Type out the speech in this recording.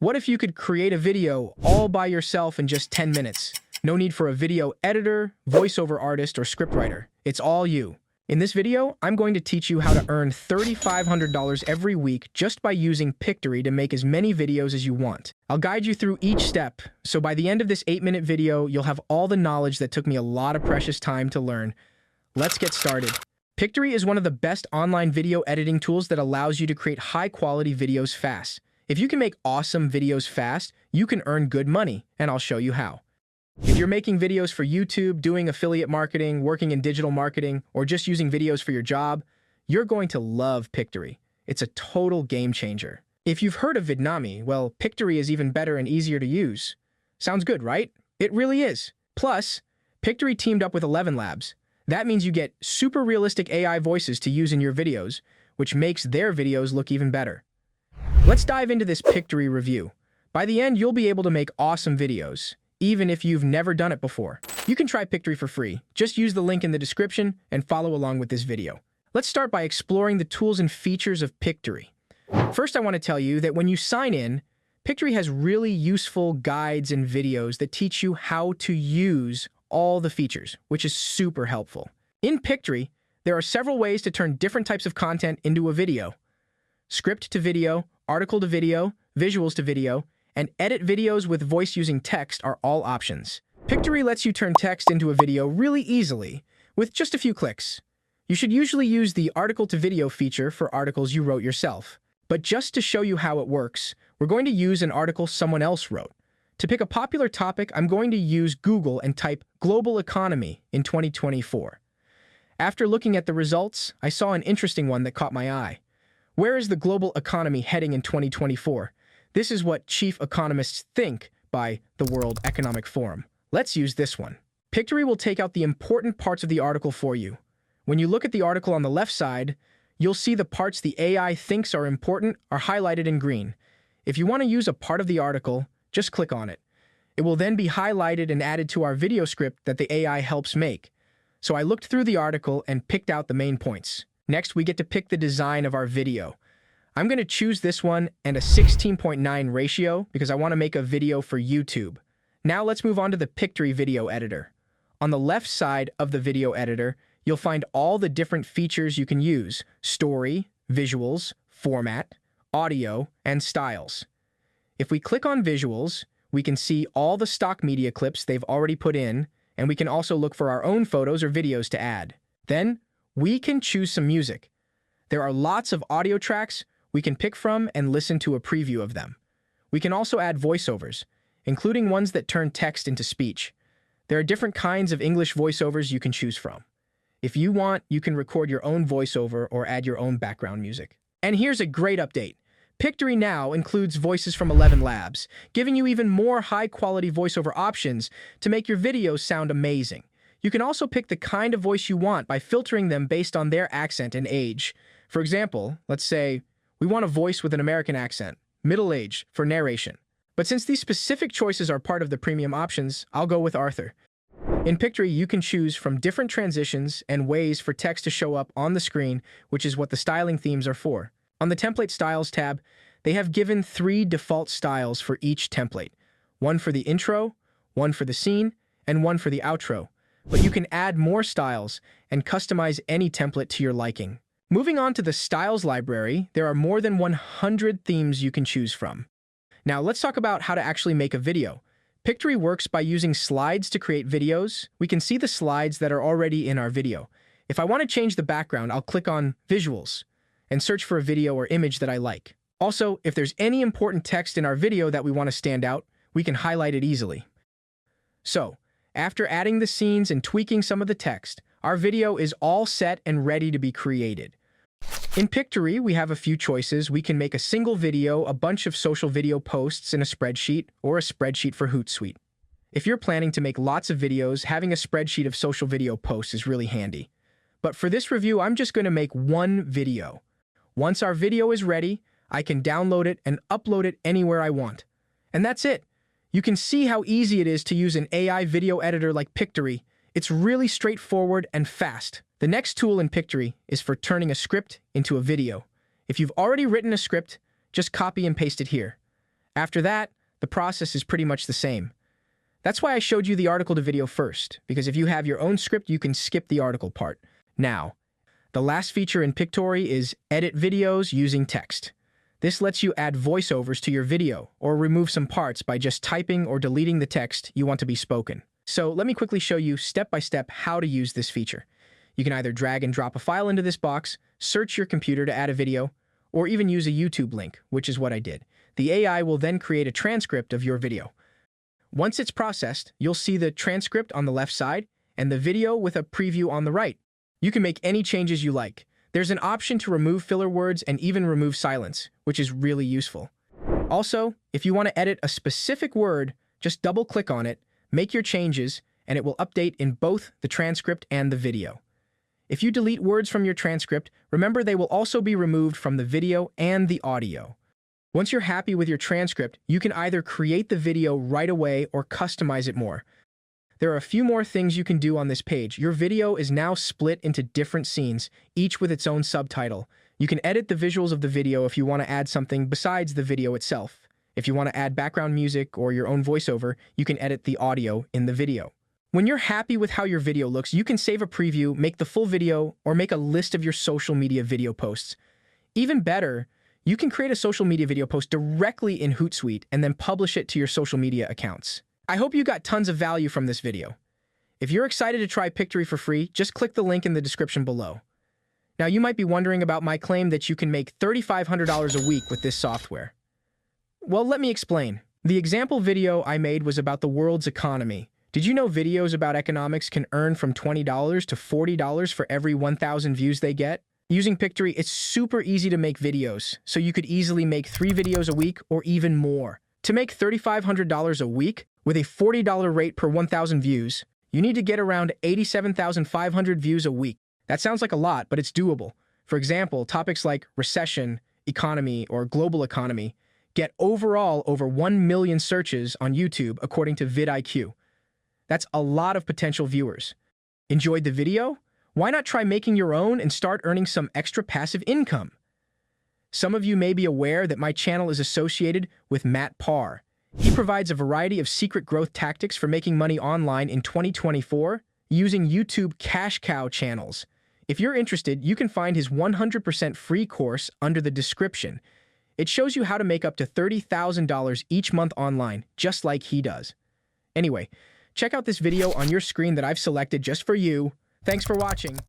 What if you could create a video all by yourself in just 10 minutes? No need for a video editor, voiceover artist, or scriptwriter. It's all you. In this video, I'm going to teach you how to earn $3,500 every week just by using Pictory to make as many videos as you want. I'll guide you through each step, so by the end of this 8-minute video, you'll have all the knowledge that took me a lot of precious time to learn. Let's get started. Pictory is one of the best online video editing tools that allows you to create high-quality videos fast. If you can make awesome videos fast, you can earn good money, and I'll show you how. If you're making videos for YouTube, doing affiliate marketing, working in digital marketing, or just using videos for your job, you're going to love Pictory. It's a total game changer. If you've heard of Vidnami, well, Pictory is even better and easier to use. Sounds good, right? It really is. Plus, Pictory teamed up with 11 Labs. That means you get super realistic AI voices to use in your videos, which makes their videos look even better. Let's dive into this Pictory review. By the end, you'll be able to make awesome videos, even if you've never done it before. You can try Pictory for free. Just use the link in the description and follow along with this video. Let's start by exploring the tools and features of Pictory. First, I want to tell you that when you sign in, Pictory has really useful guides and videos that teach you how to use all the features, which is super helpful. In Pictory, there are several ways to turn different types of content into a video. Script to video, article to video, visuals to video, and edit videos with voice using text are all options. Pictory lets you turn text into a video really easily, with just a few clicks. You should usually use the article to video feature for articles you wrote yourself. But just to show you how it works, we're going to use an article someone else wrote. To pick a popular topic, I'm going to use Google and type global economy in 2024. After looking at the results, I saw an interesting one that caught my eye. Where is the global economy heading in 2024? This is what chief economists think by the World Economic Forum. Let's use this one. Pictory will take out the important parts of the article for you. When you look at the article on the left side, you'll see the parts the AI thinks are important are highlighted in green. If you want to use a part of the article, just click on it. It will then be highlighted and added to our video script that the AI helps make. So I looked through the article and picked out the main points. Next, we get to pick the design of our video. I'm going to choose this one and a 16:9 ratio because I want to make a video for YouTube. Now let's move on to the Pictory video editor. On the left side of the video editor, you'll find all the different features you can use: story, visuals, format, audio, and styles. If we click on visuals, we can see all the stock media clips they've already put in, and we can also look for our own photos or videos to add. Then, we can choose some music. There are lots of audio tracks we can pick from and listen to a preview of them. We can also add voiceovers, including ones that turn text into speech. There are different kinds of English voiceovers you can choose from. If you want, you can record your own voiceover or add your own background music. And here's a great update. Pictory now includes voices from 11 Labs, giving you even more high-quality voiceover options to make your videos sound amazing. You can also pick the kind of voice you want by filtering them based on their accent and age. For example, let's say we want a voice with an American accent, middle age, for narration. But since these specific choices are part of the premium options, I'll go with Arthur. In Pictory, you can choose from different transitions and ways for text to show up on the screen, which is what the styling themes are for. On the Template Styles tab, they have given 3 default styles for each template. One for the intro, one for the scene, and one for the outro. But you can add more styles and customize any template to your liking. Moving on to the Styles library, there are more than 100 themes you can choose from. Now let's talk about how to actually make a video. Pictory works by using slides to create videos. We can see the slides that are already in our video. If I want to change the background, I'll click on Visuals and search for a video or image that I like. Also, if there's any important text in our video that we want to stand out, we can highlight it easily. So, after adding the scenes and tweaking some of the text, our video is all set and ready to be created. In Pictory, we have a few choices. We can make a single video, a bunch of social video posts in a spreadsheet, or a spreadsheet for Hootsuite. If you're planning to make lots of videos, having a spreadsheet of social video posts is really handy. But for this review, I'm just going to make one video. Once our video is ready, I can download it and upload it anywhere I want. And that's it. You can see how easy it is to use an AI video editor like Pictory. It's really straightforward and fast. The next tool in Pictory is for turning a script into a video. If you've already written a script, just copy and paste it here. After that, the process is pretty much the same. That's why I showed you the article to video first, because if you have your own script, you can skip the article part. Now, the last feature in Pictory is edit videos using text. This lets you add voiceovers to your video or remove some parts by just typing or deleting the text you want to be spoken. So let me quickly show you step by step how to use this feature. You can either drag and drop a file into this box, search your computer to add a video, or even use a YouTube link, which is what I did. The AI will then create a transcript of your video. Once it's processed, you'll see the transcript on the left side and the video with a preview on the right. You can make any changes you like. There's an option to remove filler words and even remove silence, which is really useful. Also, if you want to edit a specific word, just double-click on it, make your changes, and it will update in both the transcript and the video. If you delete words from your transcript, remember they will also be removed from the video and the audio. Once you're happy with your transcript, you can either create the video right away or customize it more. There are a few more things you can do on this page. Your video is now split into different scenes, each with its own subtitle. You can edit the visuals of the video if you want to add something besides the video itself. If you want to add background music or your own voiceover, you can edit the audio in the video. When you're happy with how your video looks, you can save a preview, make the full video, or make a list of your social media video posts. Even better, you can create a social media video post directly in Hootsuite and then publish it to your social media accounts. I hope you got tons of value from this video. If you're excited to try Pictory for free, just click the link in the description below. Now, you might be wondering about my claim that you can make $3,500 a week with this software. Well, let me explain. The example video I made was about the world's economy. Did you know videos about economics can earn from $20 to $40 for every 1,000 views they get? Using Pictory, it's super easy to make videos, so you could easily make 3 videos a week or even more. To make $3,500 a week, with a $40 rate per 1,000 views, you need to get around 87,500 views a week. That sounds like a lot, but it's doable. For example, topics like recession, economy, or global economy get overall over 1 million searches on YouTube according to vidIQ. That's a lot of potential viewers. Enjoyed the video? Why not try making your own and start earning some extra passive income? Some of you may be aware that my channel is associated with Matt Parr. He provides a variety of secret growth tactics for making money online in 2024 using YouTube cash cow channels. If you're interested, you can find his 100% free course under the description. It shows you how to make up to $30,000 each month online, just like he does. Anyway, check out this video on your screen that I've selected just for you. Thanks for watching.